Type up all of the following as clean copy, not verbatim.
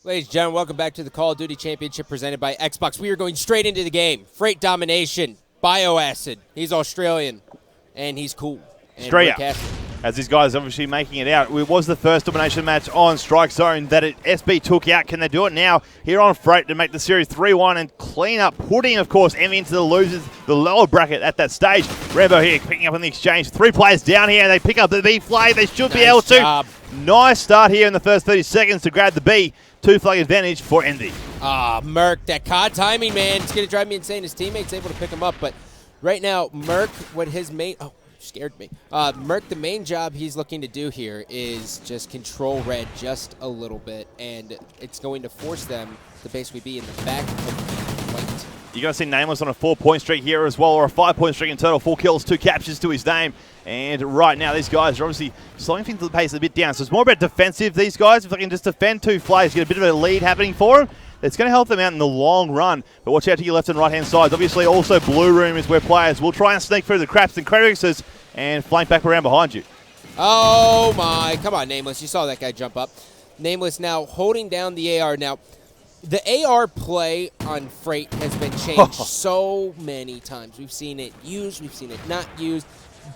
Ladies and gentlemen, welcome back to the Call of Duty Championship presented by Xbox. We are going straight into the game. Freight domination. Bioacid. He's Australian, and he's cool. Straight up. As these guys obviously making it out. It was the first domination match on Strike Zone that SB took out. Can they do it now here on Freight to make the series 3-1 and clean up, putting, of course, EnVy into the losers, the lower bracket at that stage. Rambo here picking up on the exchange. 3 players down here, and they pick up the B flag. They should be able to. Nice start here in the first 30 seconds to grab the B. 2 flag advantage for EnVy. Merc, that CoD timing, man. It's going to drive me insane. His teammate's able to pick him up, but right now, Merc, what his main... Oh, scared me. Merc, the main job he's looking to do here is just control red just a little bit, and it's going to force them to basically be in the back of the fight. You're going to see Nameless on a 4-point streak here as well, or a 5-point streak in total. 4 kills, 2 captures to his name. And right now, these guys are obviously slowing things to the pace a bit down. So it's more about defensive, these guys. If they can just defend 2 flags, get a bit of a lead happening for them, it's going to help them out in the long run. But watch out to your left and right-hand sides. Obviously, also Blue Room is where players will try and sneak through the craps and crevices and flank back around behind you. Oh, my. Come on, Nameless. You saw that guy jump up. Nameless now holding down the AR. Now, the AR play on Freight has been changed so many times. We've seen it used. We've seen it not used.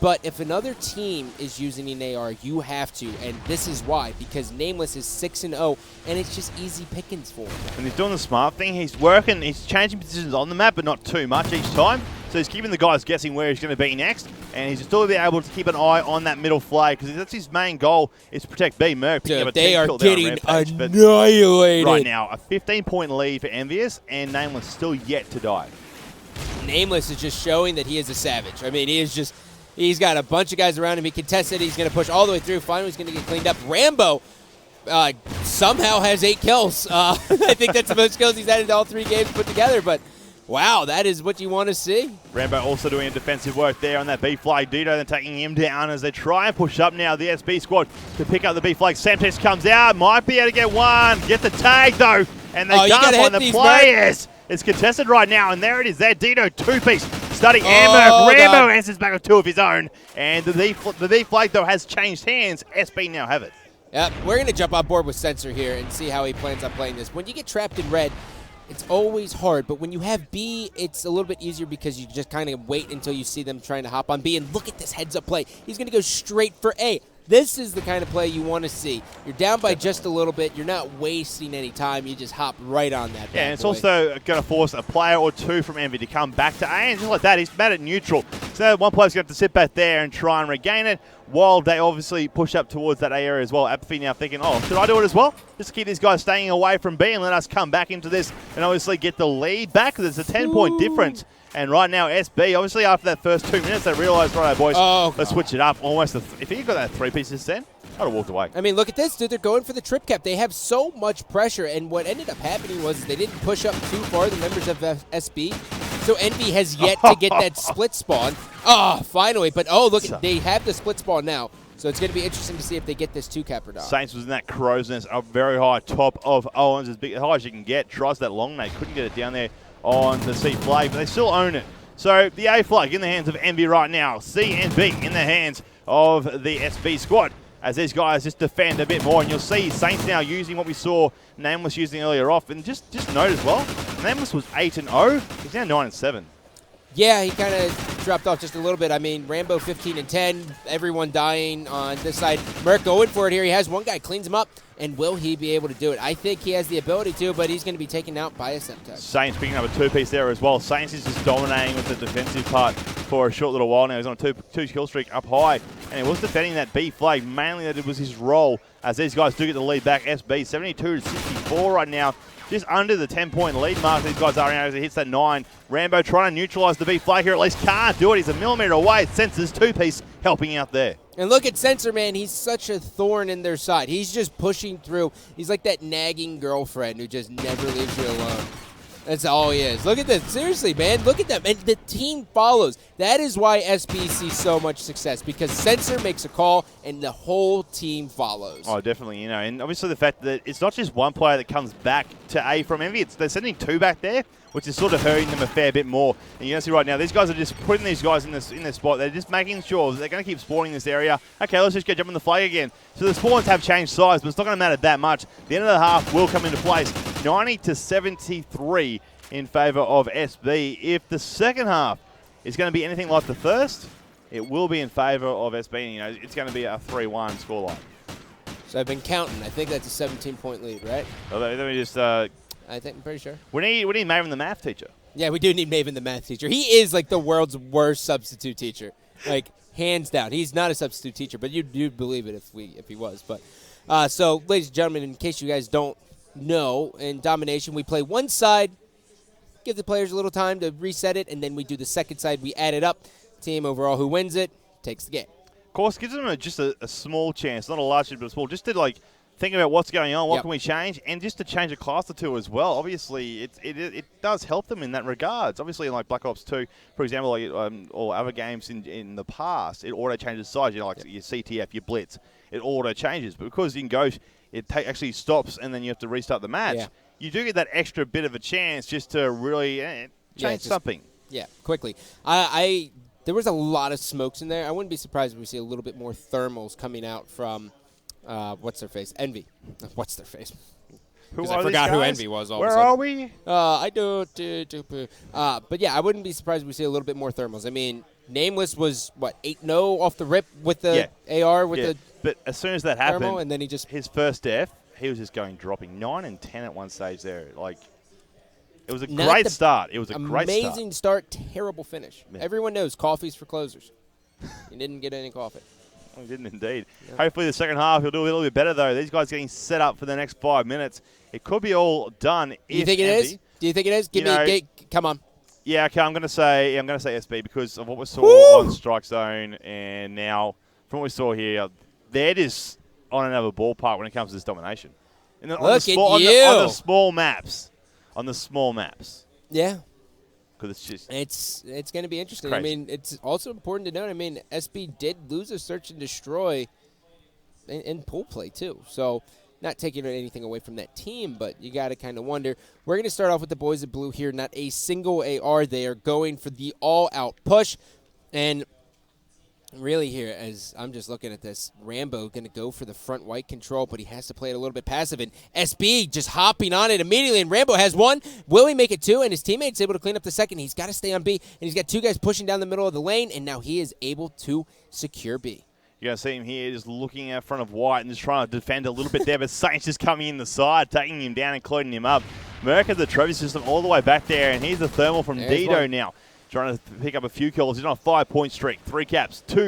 But if another team is using an AR, you have to, and this is why, because Nameless is 6-0, and it's just easy pickings for him. And he's doing the smart thing. He's working, he's changing positions on the map, but not too much each time. So he's keeping the guys guessing where he's going to be next, and he's still be able to keep an eye on that middle flag, because that's his main goal, is to protect B. Merc. Dude, they are getting annihilated. Right now, a 15-point lead for EnVyUs, and Nameless still yet to die. Nameless is just showing that he is a savage. I mean, he is just... He's got a bunch of guys around him. He contested. He's going to push all the way through. Finally, he's going to get cleaned up. Rambo somehow has 8 kills. I think that's the most kills he's had in all 3 games put together. But, wow, that is what you want to see. Rambo also doing defensive work there on that B flag. Dito then taking him down as they try and push up now. The SB squad to pick up the B flag. Samtex comes out. Might be able to get one. Get the tag, though. And they dump on the players. It's contested right now, and there it is. There, Dito, 2-piece. Starting Rambo answers back with 2 of his own. And the V flag, though, has changed hands. SB now have it. Yep, we're going to jump on board with Sensor here and see how he plans on playing this. When you get trapped in red, it's always hard. But when you have B, it's a little bit easier because you just kind of wait until you see them trying to hop on B. And look at this heads-up play. He's going to go straight for A. This is the kind of play you want to see. You're down by just a little bit. You're not wasting any time. You just hop right on that. Yeah, and it's also going to force a player or 2 from EnVy to come back to A. And just like that, he's mad at neutral. So now one player's going to have to sit back there and try and regain it while they obviously push up towards that A area as well. Apathy now thinking, oh, should I do it as well? Just to keep these guys staying away from B and let us come back into this and obviously get the lead back. There's a 10-point difference. And right now, SB, obviously after that first 2 minutes, they realised, right, boys, let's switch it up. Almost, if he got that 3 pieces then, I'd have walked away. I mean, look at this, dude. They're going for the trip cap. They have so much pressure, and what ended up happening was they didn't push up too far, the members of SB. So EnVy has yet to get that split spawn. Oh, finally. But, oh, look, they have the split spawn now. So it's going to be interesting to see if they get this 2-cap or not. Saints was in that crow's nest up very high, top of Owens, as high as you can get. Tries that long nade, couldn't get it down there on the C flag, but they still own it. So the A flag in the hands of EnVy right now. C and B in the hands of the SB squad as these guys just defend a bit more. And you'll see Saints now using what we saw Nameless using earlier off. And just note as well, Nameless was 8-0. He's now 9-7. Yeah, he kind of dropped off just a little bit. I mean, Rambo 15-10, everyone dying on this side. Merc going for it here. He has one guy, cleans him up. And will he be able to do it? I think he has the ability to, but he's going to be taken out by a Semtex. Saints picking up a 2-piece there as well. Saints is just dominating with the defensive part for a short little while now. He's on a 2 kill streak up high. And he was defending that B flag. Mainly that it was his role as these guys do get the lead back. SB 72-64 right now. Just under the 10-point lead mark these guys are now as he hits that 9. Rambo trying to neutralise the B flag here. At least can't do it. He's a millimetre away. Sensor's 2-piece helping out there. And look at Sensor, man. He's such a thorn in their side. He's just pushing through. He's like that nagging girlfriend who just never leaves you alone. That's all he is. Look at this. Seriously, man. Look at them. And the team follows. That is why SB sees so much success, because Sensor makes a call and the whole team follows. Oh, definitely. And obviously the fact that it's not just one player that comes back to A from Envy. They're sending 2 back there, which is sort of hurting them a fair bit more. And you can see right now, these guys are just putting these guys in this spot. They're just making sure that they're going to keep spawning this area. Okay, let's just go jump on the flag again. So the spawns have changed size, but it's not going to matter that much. The end of the half will come into place. 90-73 in favour of SB. If the second half is going to be anything like the first, it will be in favour of SB. It's going to be a 3-1 scoreline. So I've been counting. I think that's a 17-point lead, right? Well, let me just... I think I'm pretty sure. We need Maven the math teacher. Yeah, we do need Maven the math teacher. He is like the world's worst substitute teacher, like hands down. He's not a substitute teacher, but you'd believe it if he was. But so, ladies and gentlemen, in case you guys don't know, in Domination we play one side, give the players a little time to reset it, and then we do the second side. We add it up. Team overall who wins it takes the game. Of course, gives them just a small chance, not a large chance, but a small, just to think about what's going on, what can we change, and just to change a class or two as well. Obviously, it does help them in that regards. Obviously, in like Black Ops 2, for example, or other games in the past, it auto changes size. Your CTF, your Blitz, it auto changes. But because in Ghost, it actually stops, and then you have to restart the match. Yeah. You do get that extra bit of a chance just to really change something. Yeah, quickly. There was a lot of smokes in there. I wouldn't be surprised if we see a little bit more thermals coming out from, what's their face? Envy. What's their face? I forgot who Envy was. Where are we? I don't. But yeah, I wouldn't be surprised if we see a little bit more thermals. I mean, Nameless was, 8-0 off the rip with the AR with the But as soon as that happened, thermal, and then his first death, he was just dropping 9 and 10 at one stage there. It was a great start. It was a great start. Amazing start, terrible finish. Yeah. Everyone knows coffee's for closers. He didn't get any coffee. He didn't indeed. Yeah. Hopefully the second half he'll do a little bit better though. These guys getting set up for the next 5 minutes. It could be all done. Do you think it is? Do you think it is? Come on. Yeah, okay. I'm gonna say SB because of what we saw on Strike Zone, and now from what we saw here, they're just on another ballpark when it comes to this domination. On the small maps. On the small maps. Yeah. Because it's going to be interesting. Crazy. I mean, it's also important to note, SB did lose a search and destroy in pool play, too. So, not taking anything away from that team, but you got to kind of wonder. We're going to start off with the boys in blue here. Not a single AR. They are going for the all-out push. And really here, as I'm just looking at this, Rambo going to go for the front white control, but he has to play it a little bit passive. And SB just hopping on it immediately, and Rambo has one. Will he make it two? And his teammate's able to clean up the second. He's got to stay on B, and he's got 2 guys pushing down the middle of the lane, and now he is able to secure B. You're going to see him here just looking out front of White and just trying to defend a little bit there, but Saints just coming in the side, taking him down and cleaning him up. Merc has the trophy system all the way back there, and here's the thermal from Dido now. Trying to pick up a few kills. He's on a 5-point streak. 2 caps, 3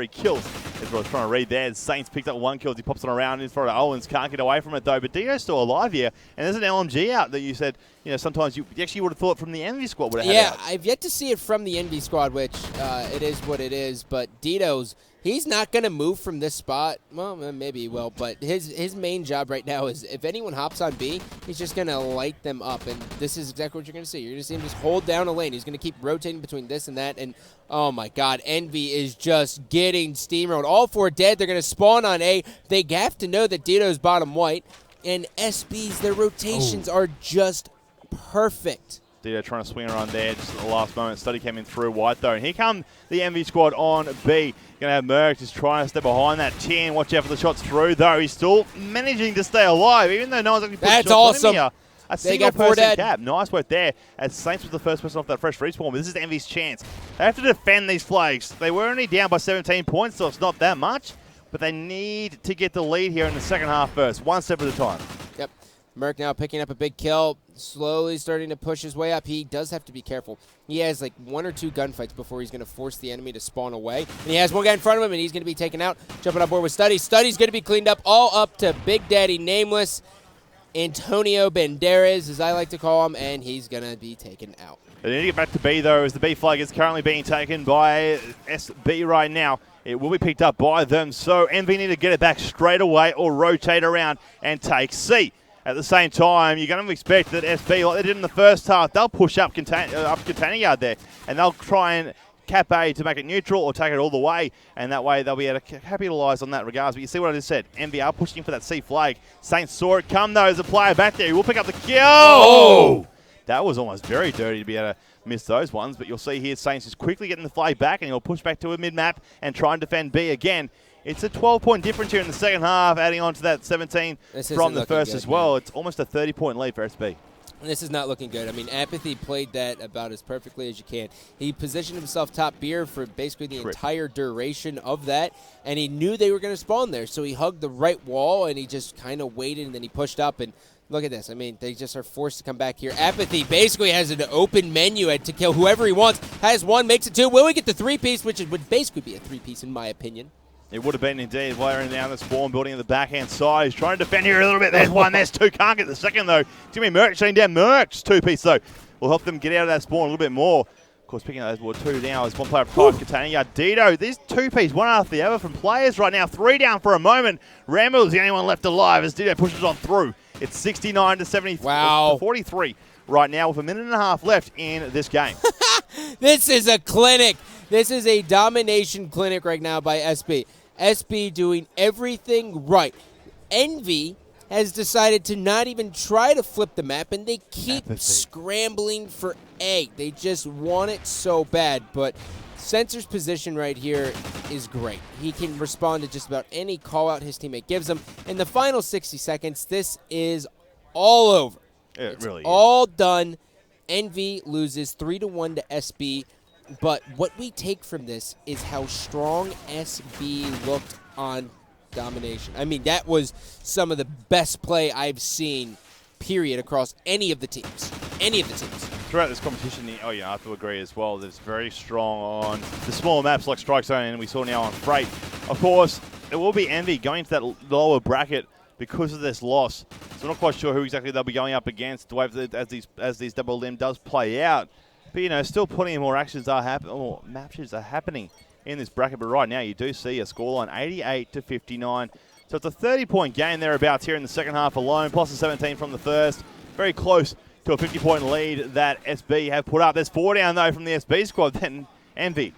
kills. That's what I was trying to read there. Saints picked up 1 kill as he pops it around in front of Owens. Can't get away from it, though. But Dino's still alive here. And there's an LMG out that you said, sometimes you actually would have thought from the Envy squad would have had out. I've yet to see it from the Envy squad, which it is what it is. But Dino's, he's not going to move from this spot. Well, maybe he will. But his main job right now is if anyone hops on B, he's just going to light them up. And this is exactly what you're going to see. You're going to see him just hold down a lane. He's going to keep rotating between this and that. And, oh, my God, Envy is just getting steamrolled. All 4 dead. They're going to spawn on A. They have to know that Dino's bottom white. And SB's, their rotations are just perfect. Dido trying to swing around there just at the last moment. Study came in through White, though. And here come the Envy squad on B. Going to have Merc just trying to step behind that 10. Watch out for the shots through, though. He's still managing to stay alive, even though no one's actually put shots on him here. A single person cap. Nice work there. As Saints was the first person off that fresh respawn. But this is Envy's chance. They have to defend these flags. They were only down by 17 points, so it's not that much. But they need to get the lead here in the second half first. One step at a time. Yep. Merc now picking up a big kill. Slowly starting to push his way up. He does have to be careful. He has like 1 or 2 gunfights before he's going to force the enemy to spawn away. And he has 1 guy in front of him, and he's going to be taken out. Jumping on board with Study. Study's going to be cleaned up all up to Big Daddy Nameless. Antonio Banderas, as I like to call him, and he's going to be taken out. They need to get back to B, though, as the B flag is currently being taken by SB right now. It will be picked up by them, so Envy need to get it back straight away or rotate around and take C. At the same time, you're going to expect that SB, like they did in the first half, they'll push up container yard there, and they'll try and cap A to make it neutral or take it all the way, and that way they'll be able to capitalise on that regards. But you see what I just said, EnVy are pushing for that C flag. Saints saw it come though as a player back there. He will pick up the kill. Oh! That was almost very dirty to be able to miss those ones, but you'll see here Saints is quickly getting the flag back, and he'll push back to a mid-map and try and defend B again. It's a 12-point difference here in the second half, adding on to that 17 from the first as well. Man. It's almost a 30-point lead for SB. This is not looking good. I mean, Apathy played that about as perfectly as you can. He positioned himself top beer for basically the entire duration of that, and he knew they were going to spawn there, so he hugged the right wall, and he just kind of waited, and then he pushed up, and look at this. I mean, they just are forced to come back here. Apathy basically has an open menu to kill whoever he wants. Has one, makes it two. Will we get the three-piece, which would basically be a three-piece in my opinion. It would have been indeed. Wearing down the spawn, building on the backhand side. He's trying to defend here a little bit. There's one, there's two. Can't get the second, though. Jimmy Merch shutting down Merch. Two-piece, though. Will help them get out of that spawn a little bit more. Of course, picking up those two now as one player pride containing Dito. These two-piece, one after the other from players right now. Three down for a moment. Rambo is the only one left alive as Dito pushes on through. It's 69 to 70. Wow. To 43 right now with a minute and a half left in this game. This is a clinic. This is a domination clinic right now by SB. SB doing everything right. EnVy has decided to not even try to flip the map, and they keep scrambling for A. They just want it so bad, but Sensor's position right here is great. He can respond to just about any call-out his teammate gives him. In the final 60 seconds, this is all over. It really is. All done. EnVy loses 3-1 to SB. But what we take from this is how strong SB looked on domination. I mean, that was some of the best play I've seen, period, across any of the teams. Any of the teams. Throughout this competition, I have to agree as well, that it's very strong on the smaller maps like Strike Zone, and we saw now on Freight. Of course, it will be EnVy going to that lower bracket because of this loss. So I'm not quite sure who exactly they'll be going up against as these double limb does play out. But, still plenty more actions are matches are happening in this bracket. But right now, you do see a scoreline 88 to 59. So it's a 30-point game thereabouts here in the second half alone, plus a 17 from the first. Very close to a 50-point lead that SB have put up. There's 4 down, though, from the SB squad. Then EnVy.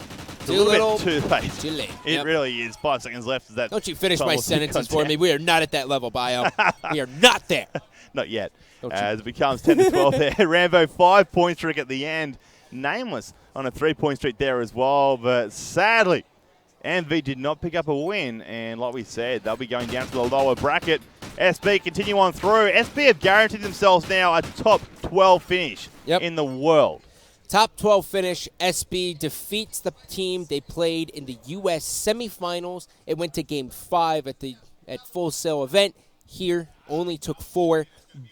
Too little, too late. Too late. It really is. 5 seconds left. Don't you finish my sentences for me. We are not at that level, Bio. We are not there. Not yet. As it becomes 10 to 12 there. Rambo, 5-point streak at the end. Nameless on a 3-point streak there as well. But sadly, EnVy did not pick up a win. And like we said, they'll be going down to the lower bracket. SB continue on through. SB have guaranteed themselves now a top 12 finish in the world. Top 12 finish. SB defeats the team they played in the U.S. semifinals. It went to Game 5 at Full Sail event. Here, only took 4.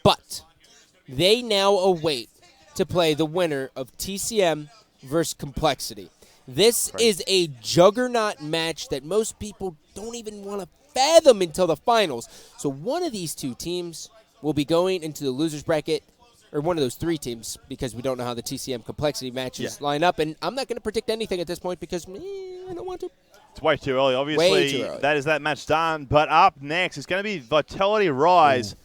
But they now await to play the winner of TCM versus Complexity. This is a juggernaut match that most people don't even want to fathom until the finals. So one of these two teams will be going into the loser's bracket, or one of those 3 teams, because we don't know how the TCM Complexity matches line up. And I'm not going to predict anything at this point because I don't want to. It's way too early, obviously. Way too early. That is that match done. But up next, it's going to be Vitality Rise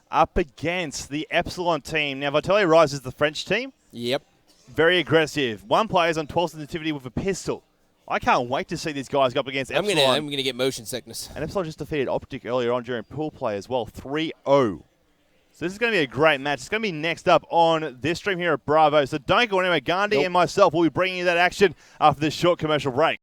up against the Epsilon team. Now, Vitality Rise is the French team. Yep. Very aggressive. One player's on 12 sensitivity with a pistol. I can't wait to see these guys go up against Epsilon. I'm gonna get motion sickness. And Epsilon just defeated Optic earlier on during pool play as well, 3-0. So this is going to be a great match. It's going to be next up on this stream here at Bravo. So don't go anywhere. Gandhi and myself will be bringing you that action after this short commercial break.